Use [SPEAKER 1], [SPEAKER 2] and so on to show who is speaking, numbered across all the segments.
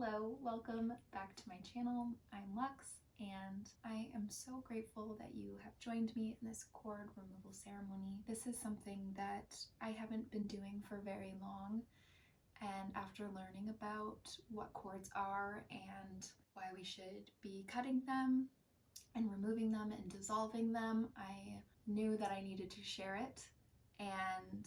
[SPEAKER 1] Hello, welcome back to my channel. I'm Lux, and I am so grateful that you have joined me in this cord removal ceremony. This is something that I haven't been doing for very long, and after learning about what cords are and why we should be cutting them and removing them and dissolving them, I knew that I needed to share it. And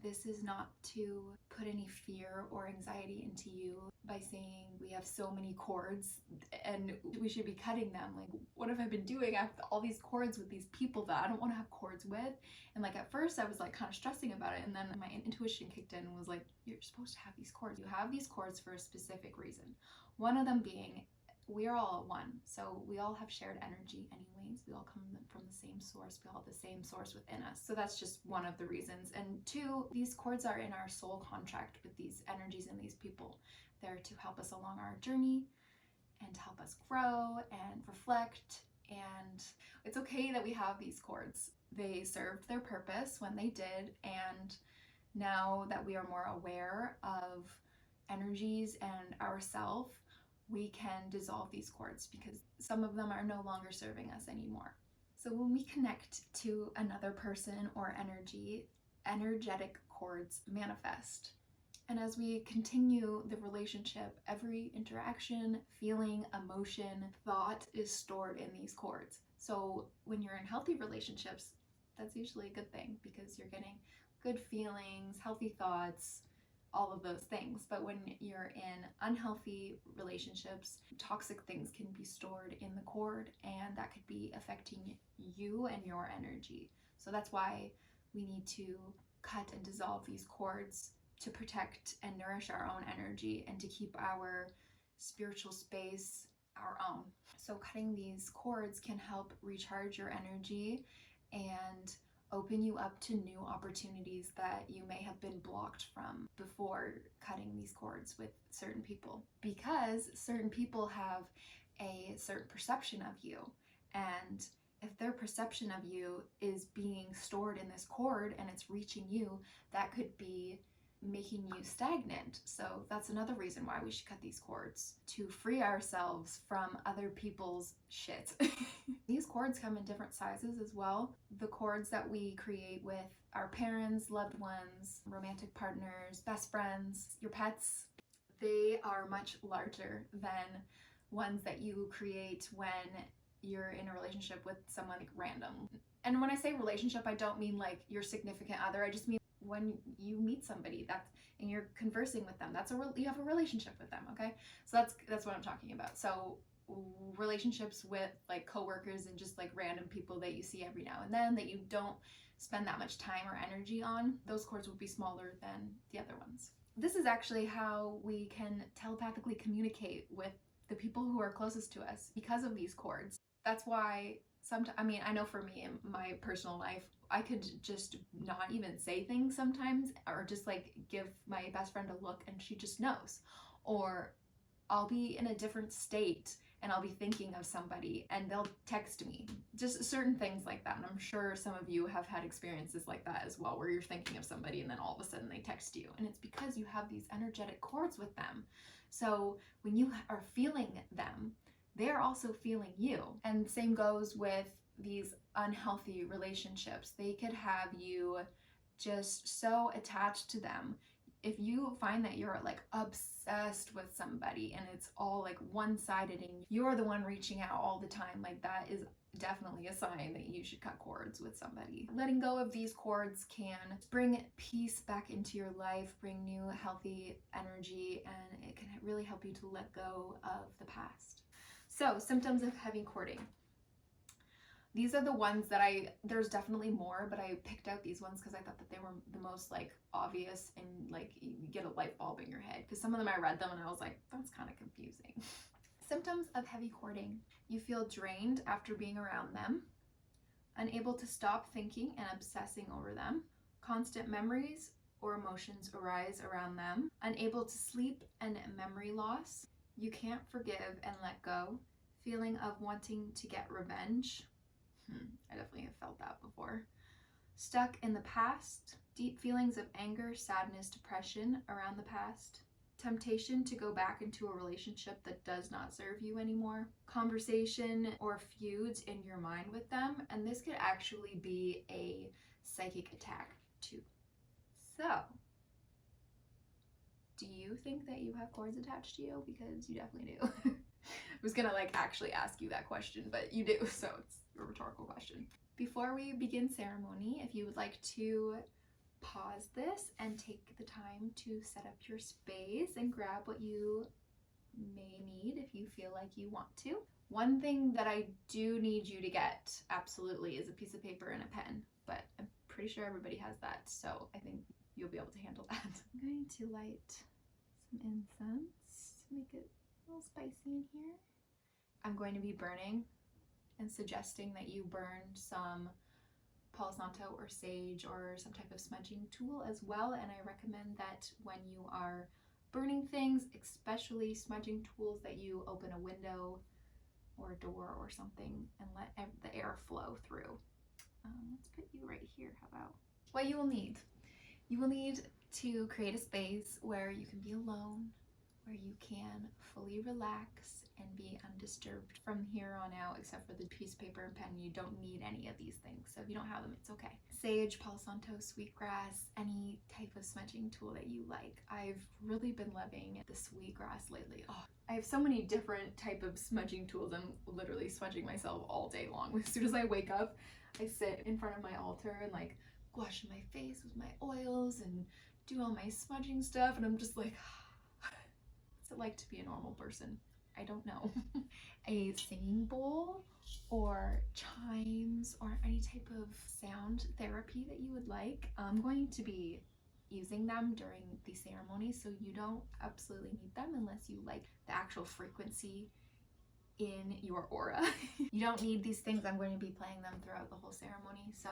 [SPEAKER 1] this is not to put any fear or anxiety into you by saying we have so many cords and we should be cutting them. Like, what have I been doing? I have all these cords with these people that I don't want to have cords with. And like at first I was like kind of stressing about it, and then my intuition kicked in and was like, you're supposed to have these cords. You have these cords for a specific reason. One of them being we are all one, so we all have shared energy anyways. We all come from the same source. We all have the same source within us. So that's just one of the reasons. And two, these cords are in our soul contract with these energies and these people. They're to help us along our journey and to help us grow and reflect. And it's okay that we have these cords. They served their purpose when they did, and now that we are more aware of energies and ourself, we can dissolve these cords because some of them are no longer serving us anymore. So when we connect to another person or energy, energetic cords manifest. And as we continue the relationship, every interaction, feeling, emotion, thought is stored in these cords. So when you're in healthy relationships, that's usually a good thing because you're getting good feelings, healthy thoughts, all of those things. But when you're in unhealthy relationships, toxic things can be stored in the cord, and that could be affecting you and your energy. So that's why we need to cut and dissolve these cords to protect and nourish our own energy and to keep our spiritual space our own. So cutting these cords can help recharge your energy and open you up to new opportunities that you may have been blocked from before cutting these cords with certain people, because certain people have a certain perception of you, and if their perception of you is being stored in this cord and it's reaching you, that could be making you stagnant. So that's another reason why we should cut these cords, to free ourselves from other people's shit. These cords come in different sizes as well. The cords that we create with our parents, loved ones, romantic partners, best friends, your pets, they are much larger than ones that you create when you're in a relationship with someone like random. And when I say relationship, I don't mean like your significant other. I just mean when you meet somebody and you're conversing with them, you have a relationship with them. Okay, so that's what I'm talking about. So relationships with like coworkers and just like random people that you see every now and then that you don't spend that much time or energy on, those cords will be smaller than the other ones. This is actually how we can telepathically communicate with the people who are closest to us because of these cords. That's why sometimes, I mean, I know for me in my personal life, I could just not even say things sometimes, or just like give my best friend a look and she just knows. Or I'll be in a different state and I'll be thinking of somebody and they'll text me. Just certain things like that. And I'm sure some of you have had experiences like that as well, where you're thinking of somebody and then all of a sudden they text you. And it's because you have these energetic cords with them. So when you are feeling them, they're also feeling you. And same goes with these unhealthy relationships. They could have you just so attached to them. If you find that you're like obsessed with somebody and it's all like one-sided and you're the one reaching out all the time, like that is definitely a sign that you should cut cords with somebody. Letting go of these cords can bring peace back into your life, bring new healthy energy, and it can really help you to let go of the past. So, symptoms of heavy cording. These are the ones that there's definitely more, but I picked out these ones because I thought that they were the most like obvious and like you get a light bulb in your head, because some of them I read them and I was like, that's kind of confusing. Symptoms of heavy cording. You feel drained after being around them, unable to stop thinking and obsessing over them, constant memories or emotions arise around them, unable to sleep and memory loss, you can't forgive and let go, feeling of wanting to get revenge. I definitely have felt that before. Stuck in the past, deep feelings of anger, sadness, depression around the past, temptation to go back into a relationship that does not serve you anymore, conversation or feuds in your mind with them, and this could actually be a psychic attack too. So, do you think that you have cords attached to you? Because you definitely do. I was gonna actually ask you that question, but you do, so it's a rhetorical question. Before we begin ceremony, if you would like to pause this and take the time to set up your space and grab what you may need if you feel like you want to. One thing that I do need you to get, absolutely, is a piece of paper and a pen, but I'm pretty sure everybody has that, so I think you'll be able to handle that. I'm going to light some incense to make it a little spicy in here. I'm going to be burning and suggesting that you burn some Palo Santo or sage or some type of smudging tool as well, and I recommend that when you are burning things, especially smudging tools, that you open a window or a door or something and let the air flow through. Let's put you right here. How about what you will need? You will need to create a space where you can be alone, where you can fully relax and be undisturbed from here on out, except for the piece of paper and pen. You don't need any of these things, so if you don't have them, it's okay. Sage, Palo Santo, sweetgrass, any type of smudging tool that you like. I've really been loving the sweetgrass lately. Oh, I have so many different type of smudging tools. I'm literally smudging myself all day long. As soon as I wake up, I sit in front of my altar and wash my face with my oils and do all my smudging stuff, and I'm just like, what's it like to be a normal person? I don't know. A singing bowl or chimes or any type of sound therapy that you would like. I'm going to be using them during the ceremony, so you don't absolutely need them unless you like the actual frequency in your aura. You don't need these things. I'm going to be playing them throughout the whole ceremony, so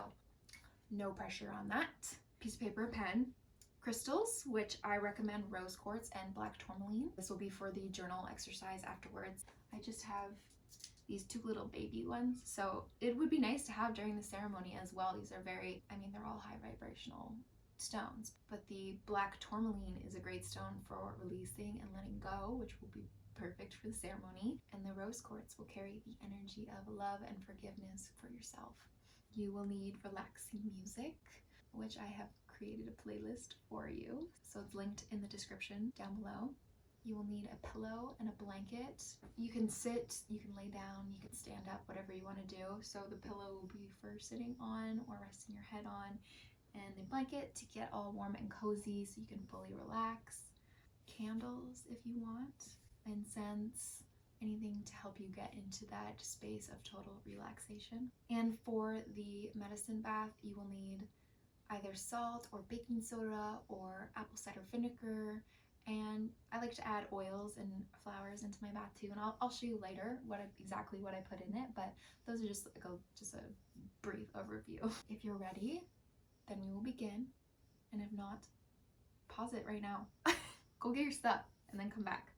[SPEAKER 1] no pressure on that. Piece of paper, pen. Crystals, which I recommend rose quartz and black tourmaline. This will be for the journal exercise afterwards. I just have these two little baby ones, so it would be nice to have during the ceremony as well. These are very, they're all high vibrational stones, but the black tourmaline is a great stone for releasing and letting go, which will be perfect for the ceremony, and the rose quartz will carry the energy of love and forgiveness for yourself. You will need relaxing music, which I have created a playlist for you, so it's linked in the description down below. You will need a pillow and a blanket. You can sit, you can lay down, you can stand up, whatever you want to do. So the pillow will be for sitting on or resting your head on, and the blanket to get all warm and cozy so you can fully relax. Candles if you want, incense, anything to help you get into that space of total relaxation. And for the medicine bath, you will need either salt or baking soda or apple cider vinegar, and I like to add oils and flowers into my bath too, and I'll show you later exactly what I put in it, but those are just a brief overview. If you're ready, then we will begin, and if not, pause it right now. Go get your stuff and then come back,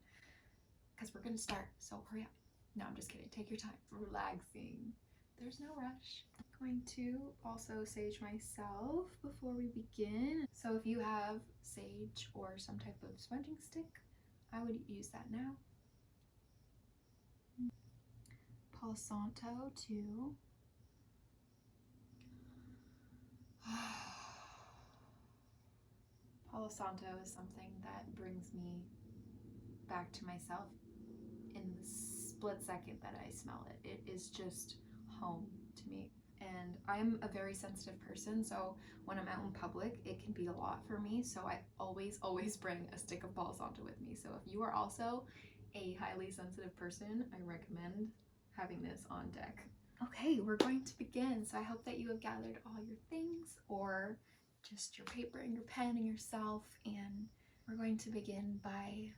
[SPEAKER 1] because we're gonna start, so hurry up. No, I'm just kidding, take your time. Relaxing, there's no rush. I'm going to also sage myself before we begin. So if you have sage or some type of smudging stick, I would use that now. Palo Santo too. Palo Santo is something that brings me back to myself in the split second that I smell it. It is just home to me. And I'm a very sensitive person, so when I'm out in public, it can be a lot for me. So I always bring a stick of Palo Santo with me. So if you are also a highly sensitive person, I recommend having this on deck. Okay, we're going to begin. So I hope that you have gathered all your things, or just your paper and your pen and yourself. And we're going to begin by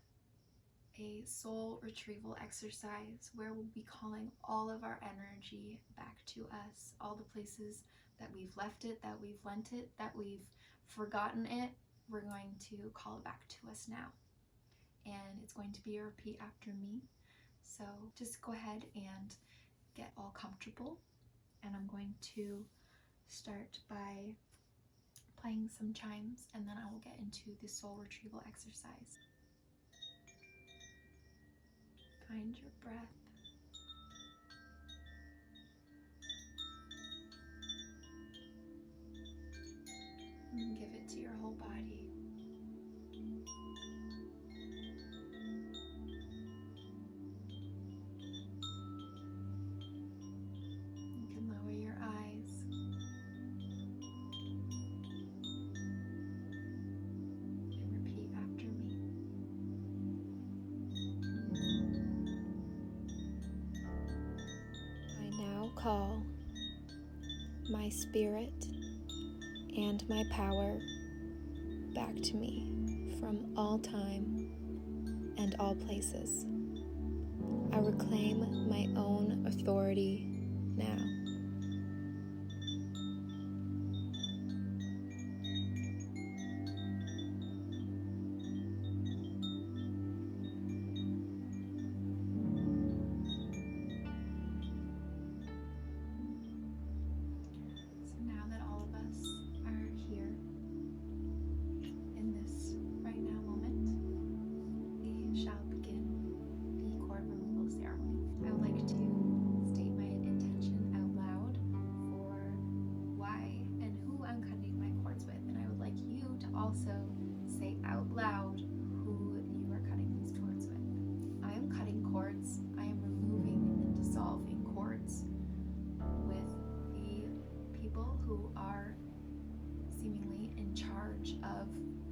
[SPEAKER 1] a soul retrieval exercise where we'll be calling all of our energy back to us, all the places that we've left it, that we've lent it, that we've forgotten it. We're going to call it back to us now, and it's going to be a repeat after me. So just go ahead and get all comfortable, and I'm going to start by playing some chimes, and then I will get into the soul retrieval exercise. Find your breath. And give it to your whole body. You can lower your eyes. And repeat after me. I now call my spirit and my power back to me from all time and all places. I reclaim my own authority now. So now that all of us are here in this right now moment, we shall begin the cord removal ceremony. I would like to state my intention out loud for why and who I'm cutting my cords with, and I would like you to also say out loud who you are cutting these cords with. I am cutting cords. I am removing and dissolving cords with the people who are seemingly in charge of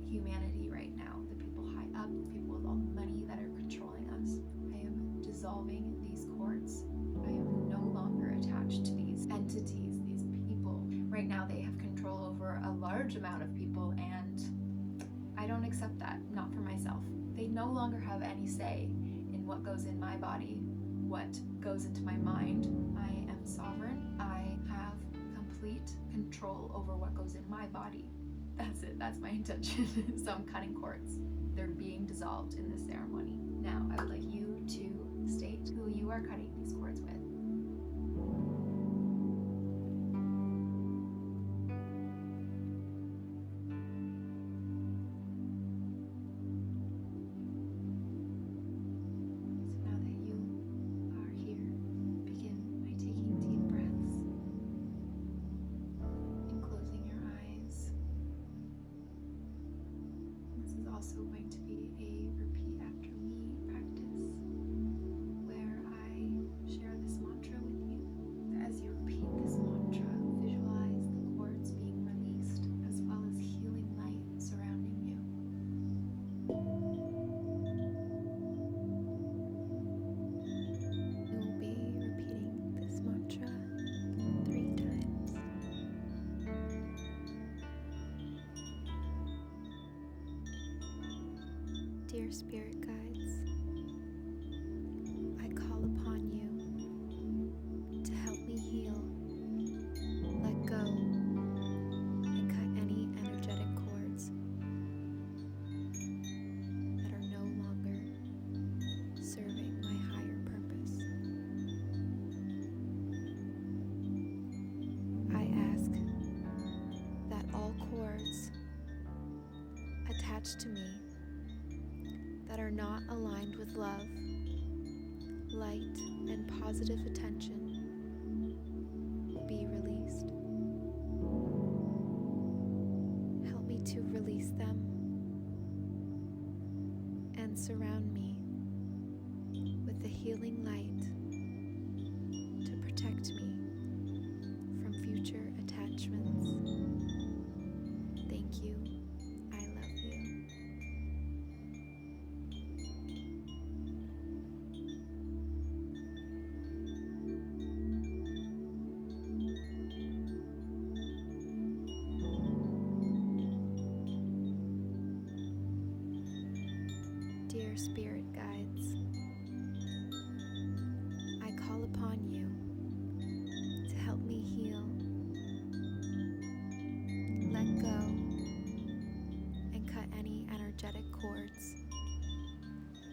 [SPEAKER 1] humanity right now, the people high up, the people with all the money that are controlling us. I am dissolving these cords. I am no longer attached to these entities, these people. Right now they have control over a large amount of people, and I don't accept that, not for myself. They no longer have any say in what goes in my body, what goes into my mind. I am sovereign. I have complete control over what goes in my body. That's it. That's my intention. So I'm cutting cords. They're being dissolved in this ceremony. Now, I would like you to state who you are cutting these cords with. So now that you are here, begin by taking deep breaths and closing your eyes. This is also going to be a repeat after me practice where I share this mantra with you. As you repeat this mantra, visualize the cords being released as well as healing light surrounding you. You will be repeating this mantra 3 times. Dear spirit guides, I call upon you to help me heal, let go, and cut any energetic cords that are no longer serving my higher purpose. I ask that all cords attached to me that are not aligned with love, light, and positive attention be released. Help me to release them and surround me with the healing light to protect me from future attachments. Thank you. I love you. Dear spirit guides, I call upon you to help me heal, let go, and cut any energetic cords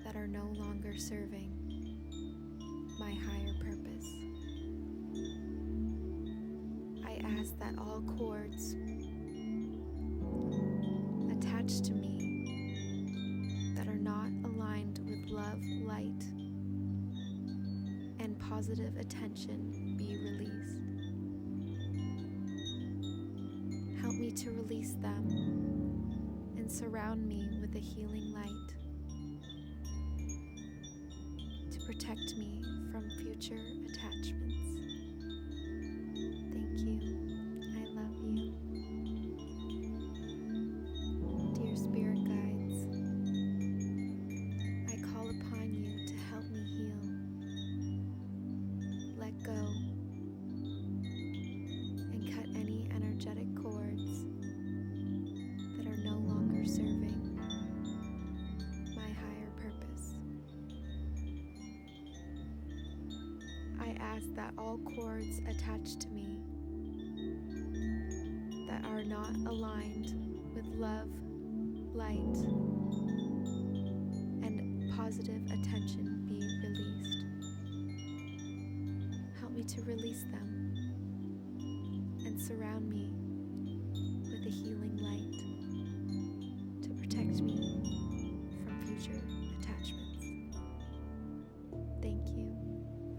[SPEAKER 1] that are no longer serving my higher purpose. I ask that all cords attached to me that are not aligned with love, light, positive attention be released. Help me to release them and surround me with a healing light to protect me from future attachments. Thank you. I love you. Dear spirit guides, I call upon you to help me heal, let go, and cut any energetic cords that are no longer serving my higher purpose. I ask that all cords attached to me that are not aligned with love, light, and positive attention be released. Help me to release them and surround me with a healing light to protect me from future attachments. Thank you.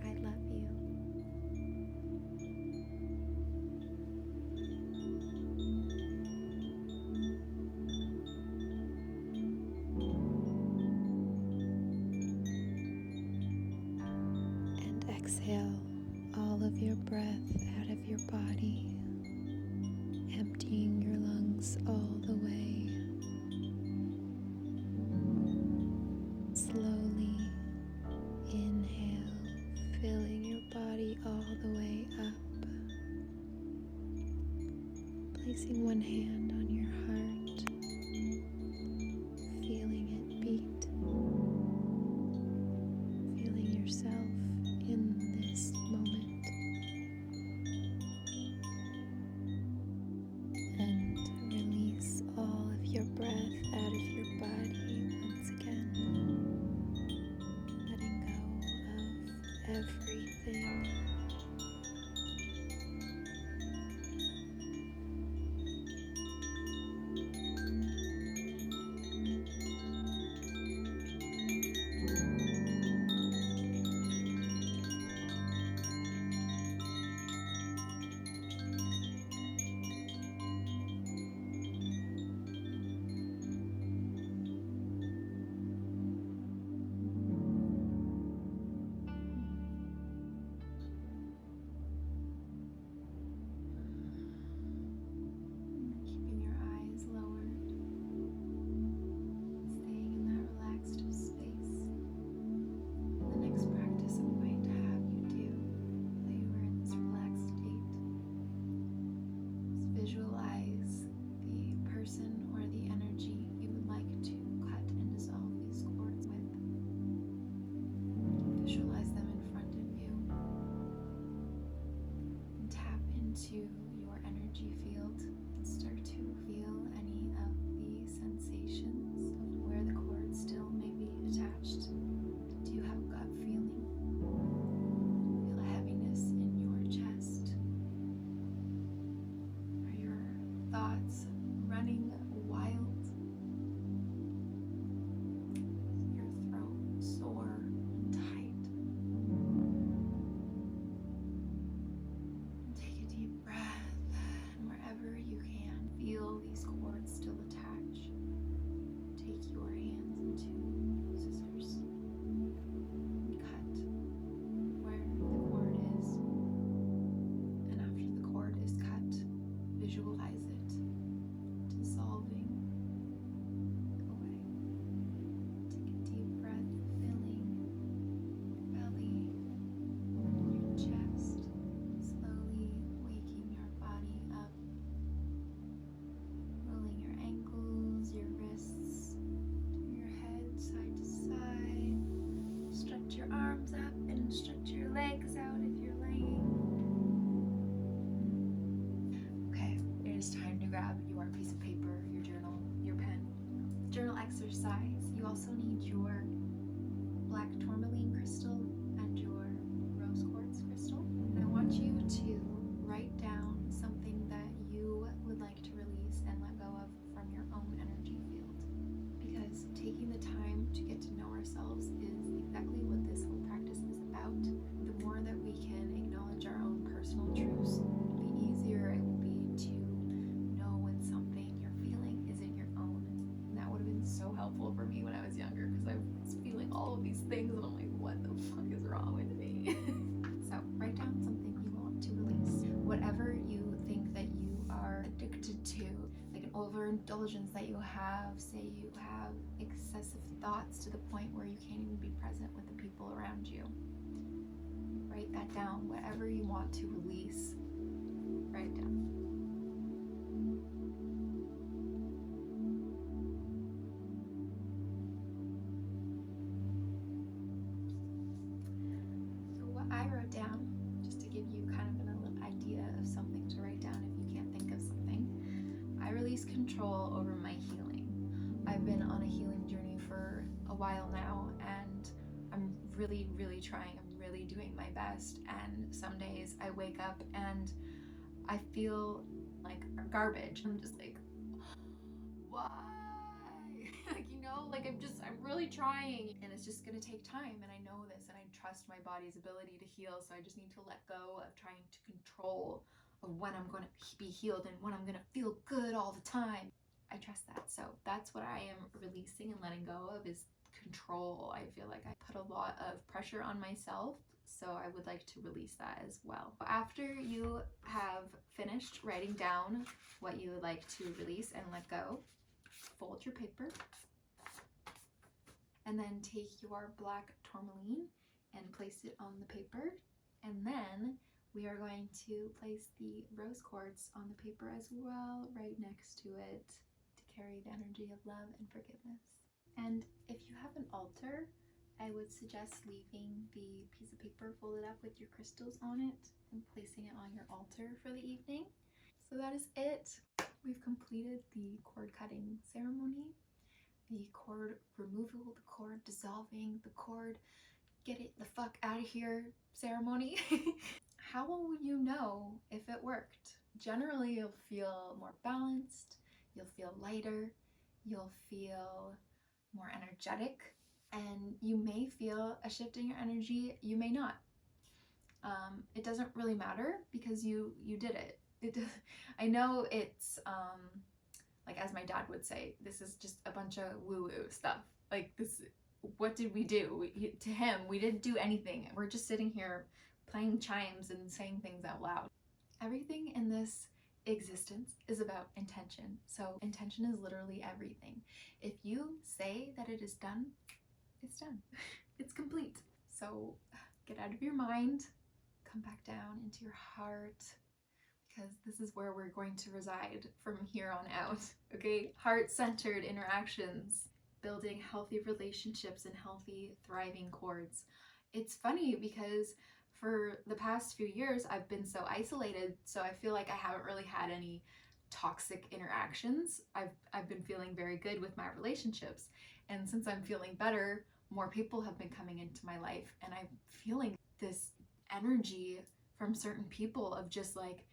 [SPEAKER 1] I love you. And exhale all of your breath out of your body, emptying your lungs all the way. Slowly inhale, filling your body all the way up. Placing one hand on your heart, feeling it beat. Feeling yourself in this moment. And release all of your breath out of your body once again. Letting go of everything. Keeping your eyes lowered, staying in that relaxed space. In the next practice I'm going to have you do, while you are in this relaxed state, is visualize the person or the energy you would like to cut and dissolve these cords with. Visualize them in front of you and tap into your energy field and start to feel any of the sensations of where the cord still may be attached. Do you have gut feeling? Feel a heaviness in your chest? Are your thoughts running wild? Is your throat sore and tight? Take a deep breath, and wherever you can, feel these cords still attached. Take your hands into scissors and cut where the cord is. And after the cord is cut, visualize it dissolving away. Take a deep breath, filling your belly, your chest, slowly waking your body up, rolling your ankles, your wrists, turn your head side to side, stretch your arms up and stretch your legs out if you're laying. Okay, it is time to grab your piece of paper, your journal, your pen. Journal exercise. You also need your black tourmaline crystal and your rose quartz crystal. And I want you to write down something that you would like to release and let go of from your own energy field. Because taking the time to get to know ourselves is exactly what this whole practice is about. The more that overindulgence that you have. Say you have excessive thoughts to the point where you can't even be present with the people around you. Write that down. Whatever you want to release, write it down. So what I wrote down, just to give you kind of an idea of something to write down if you can't think of something, I release control over my healing. I've been on a healing journey for a while now, and I'm really, really trying. I'm really doing my best, and some days I wake up and I feel like garbage. I'm just like, why? Like, you know, like I'm really trying, and it's just gonna take time, and I know this, and I trust my body's ability to heal, so I just need to let go of trying to control of when I'm going to be healed and when I'm going to feel good all the time. I trust that. So that's what I am releasing and letting go of, is control. I feel like I put a lot of pressure on myself, so I would like to release that as well. After you have finished writing down what you would like to release and let go, fold your paper and then take your black tourmaline and place it on the paper, and then we are going to place the rose quartz on the paper as well, right next to it, to carry the energy of love and forgiveness. And if you have an altar, I would suggest leaving the piece of paper folded up with your crystals on it and placing it on your altar for the evening. So that is it. We've completed the cord cutting ceremony, the cord removal, the cord dissolving, the cord get it the fuck out of here ceremony. How will you know if it worked? Generally, you'll feel more balanced, you'll feel lighter, you'll feel more energetic, and you may feel a shift in your energy, you may not. It doesn't really matter because you did it. I know it's, like as my dad would say, this is just a bunch of woo-woo stuff. Like this, what did we do? To him, we didn't do anything. We're just sitting here playing chimes and saying things out loud. Everything in this existence is about intention. So intention is literally everything. If you say that it is done, it's done. It's complete. So get out of your mind, come back down into your heart, because this is where we're going to reside from here on out, okay? Heart-centered interactions, building healthy relationships and healthy, thriving cords. It's funny because for the past few years, I've been so isolated, so I feel like I haven't really had any toxic interactions. I've been feeling very good with my relationships, and since I'm feeling better, more people have been coming into my life, and I'm feeling this energy from certain people of just like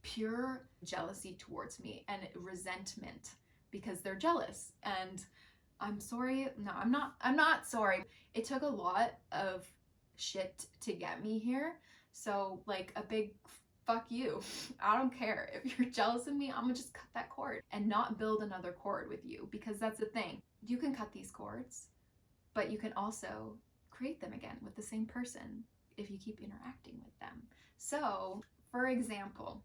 [SPEAKER 1] pure jealousy towards me and resentment because they're jealous. And I'm sorry. No, I'm not sorry. It took a lot of shit to get me here. So like a big fuck you. I don't care. If you're jealous of me, I'm gonna just cut that cord and not build another cord with you, because that's the thing. You can cut these cords, but you can also create them again with the same person if you keep interacting with them. So, for example,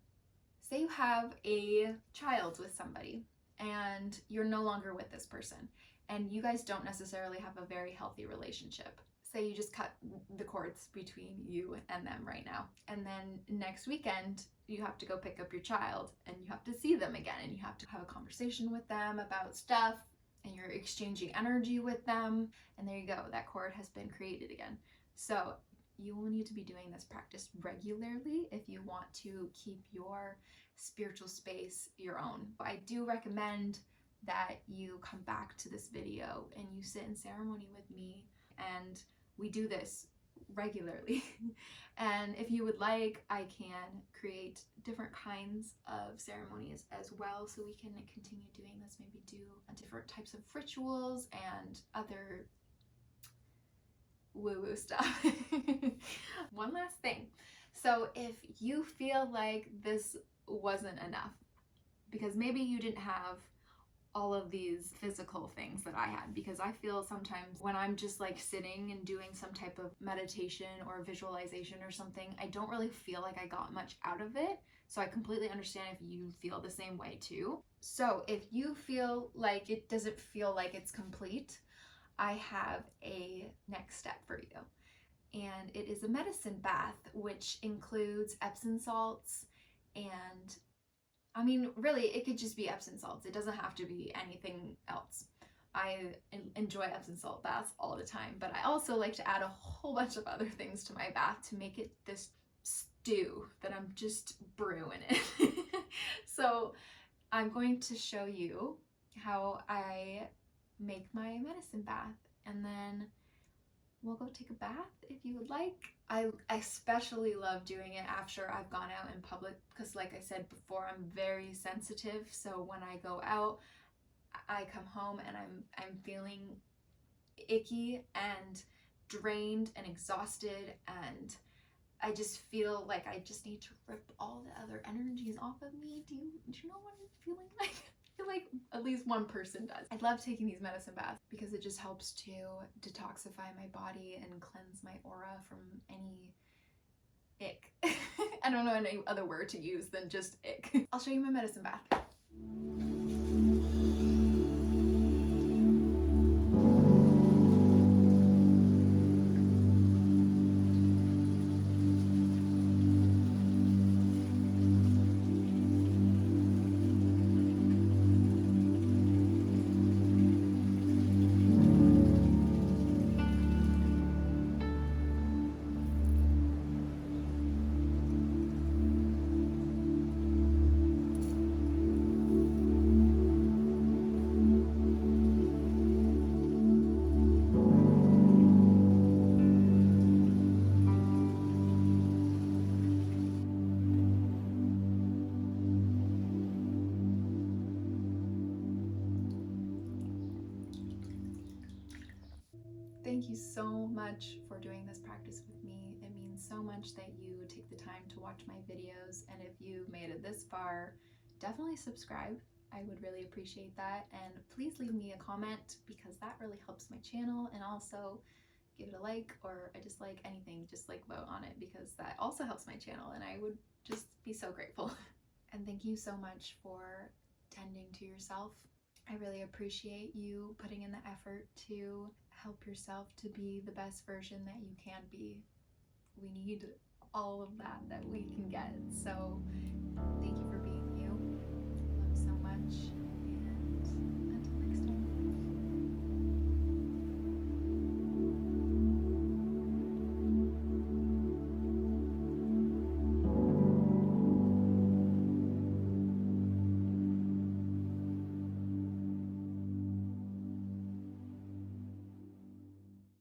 [SPEAKER 1] say you have a child with somebody and you're no longer with this person and you guys don't necessarily have a very healthy relationship. Say you just cut the cords between you and them right now, and then next weekend you have to go pick up your child and you have to see them again and you have to have a conversation with them about stuff and you're exchanging energy with them, and there you go, that cord has been created again. So you will need to be doing this practice regularly if you want to keep your spiritual space your own. I do recommend that you come back to this video and you sit in ceremony with me, and we do this regularly. And if you would like, I can create different kinds of ceremonies as well, so we can continue doing this, maybe do different types of rituals and other woo-woo stuff. One last thing. So if you feel like this wasn't enough, because maybe you didn't have all of these physical things that I had, because I feel sometimes when I'm just like sitting and doing some type of meditation or visualization or something, I don't really feel like I got much out of it. So I completely understand if you feel the same way too. So if you feel like it doesn't feel like it's complete, I have a next step for you. And it is a medicine bath, which includes Epsom salts. And I mean, really, it could just be Epsom salts. It doesn't have to be anything else. I enjoy Epsom salt baths all the time, but I also like to add a whole bunch of other things to my bath to make it this stew that I'm just brewing it. So I'm going to show you how I make my medicine bath, and then we'll go take a bath if you would like. I especially love doing it after I've gone out in public because, like I said before, I'm very sensitive. So when I go out, I come home and I'm feeling icky and drained and exhausted, and I just feel like I just need to rip all the other energies off of me. Do you know what I'm feeling like? I feel like at least one person does. I love taking these medicine baths because it just helps to detoxify my body and cleanse my aura from any ick. I don't know any other word to use than just ick. I'll show you my medicine bath. Thank you so much for doing this practice with me. It means so much that you take the time to watch my videos, and if you made it this far, definitely subscribe. I would really appreciate that, and please leave me a comment because that really helps my channel, and also give it a like or a dislike, anything, just like vote on it because that also helps my channel and I would just be so grateful. And thank you so much for tending to yourself. I really appreciate you putting in the effort to help yourself to be the best version that you can be. We need all of that we can get. So thank you for being you. I love you so much.